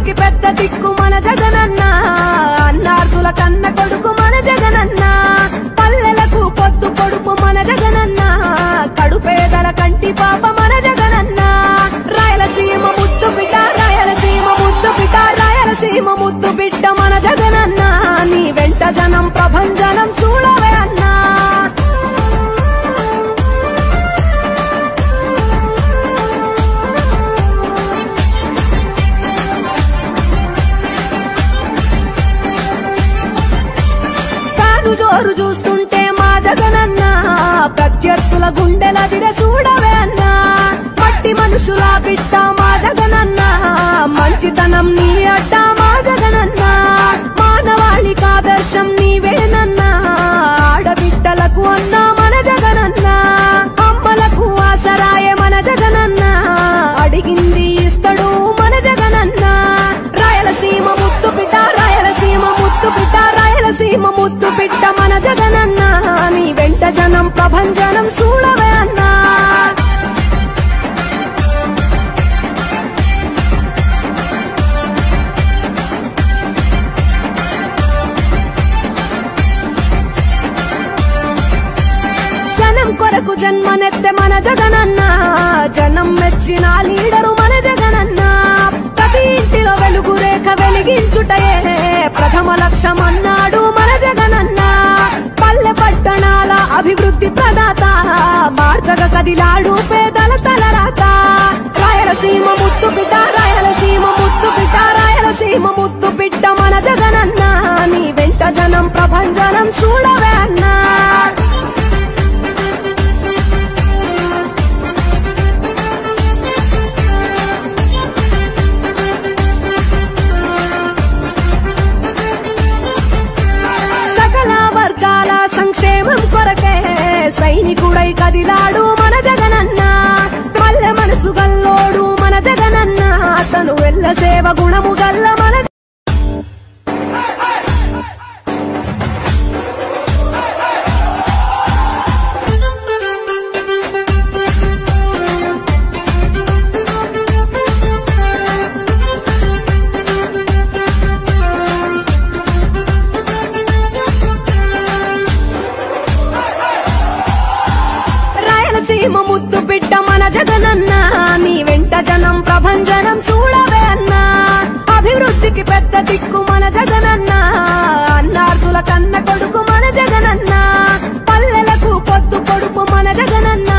అభివృద్ధికి పెద్ద దిక్కు మన జగనన్న అన్నార్థుల కన్న కొడుకు మన జగనన్న పల్లెలకు పొద్దు పొడుపు మన జగనన్న కడుపేదల కంటి పాప మన జగనన్న రాయలసీమ ముద్దు బిడ్డ రాయలసీమ ముద్దు బిడ్డ రాయలసీమ ముద్దు బిడ్డ మన జగనన్న నీ వెంట జనం ప్రభంజనం చూడవే అన్నా జోరు చూస్తుంటే మా జగనన్న ప్రత్యర్థుల గుండెల దిర చూడవే అన్నా మట్టి మనుషుల బిడ్డ మా జగనన్న మంచితనం నీ అడ్డ మా జగనన్న మానవాళికి ఆదర్శం నీవేనన్నా ఆడబిడ్డలకు అన్నా మన జగనన్న అమ్మలకు ఆసరాయే మన జగనన్న అడిగింది ఇస్తడు మన జగనన్న రాయలసీమ ముద్దు బిడ్డ రాయలసీమ ముద్దు బిడ్డ రాయలసీమ ముద్దు బిడ్డ మన జగనన్న నీ వెంట జనం ప్రభంజనం చూడవే అన్నా జనం కొరకు జన్మనెత్తే మన జగనన్న జనం మెచ్చిన లీడరు మన జగనన్న ప్రతి ఇంటిలో వెలుగు రేఖ వెలిగించుటయే ప్రథమ లక్ష్యం అన్నాడు మన జగనన్న పల్లె పట్టణాల అభివృద్ధి ప్రదాత మార్చగ కదిలాడు పేదల తలరాత రాయలసీమ ముద్దు బిడ్డ రాయలసీమ ముద్దు బిడ్డ రాయలసీమ ముద్దు బిడ్డ మన జగనన్న నీ వెంట జనం ప్రభంజనం చూడవే అన్నా సంక్షేమం కొరకే సైనికుడై కదిలాడు మన జగనన్న పల్లె మనసు గల్లోడు మన జగనన్న తను వెళ్ళ సేవ గుణము గల్ల మన రాయలసీమ ముద్దు బిడ్డ మన జగనన్న నీ వెంట జనం ప్రభంజనం చూడవే అన్నా అభివృద్ధికి పెద్ద దిక్కు మన జగనన్న అన్నార్థుల కన్న కొడుకు మన జగనన్న పల్లెలకు పొద్దు పొడుపు మన జగనన్న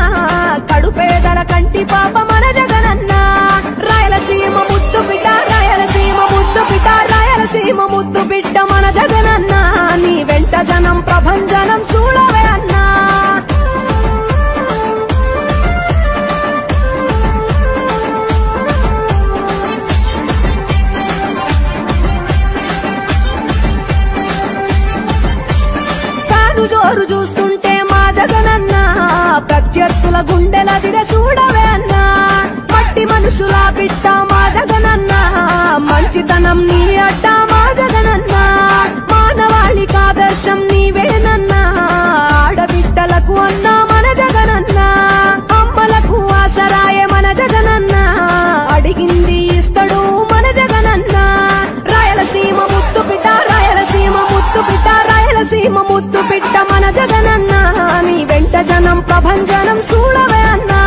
కడుపేదల కంటి పాప మన జగనన్న రాయలసీమ ముద్దు బిడ్డ రాయలసీమ ముద్దు బిడ్డ రాయలసీమ ముద్దు బిడ్డ మన జగనన్న నీ వెంట జనం ప్రభంజనం చూడవే అన్నా జోరు చూస్తుంటే మా జగనన్న ప్రత్యర్థుల గుండెల దిర చూడవే అన్నా మట్టి మనుషుల బిడ్డ మా జగనన్న మంచితనం నీ అడ్డ మా జగనన్న మానవాళికి ఆదర్శం నీవేనన్నా ఆడబిడ్డలకు అన్నా మన జగనన్న అమ్మలకు ఆసరాయే మన జగనన్న అడిగింది ఇస్తడు మన జగనన్న రాయలసీమ ముద్దు బిడ్డ రాయలసీమ ముద్దు బిడ్డ రాయలసీమ ముద్దు బిడ్డ మన జగనన్న నీ వెంట జనం ప్రభంజనం చూడవే అన్నా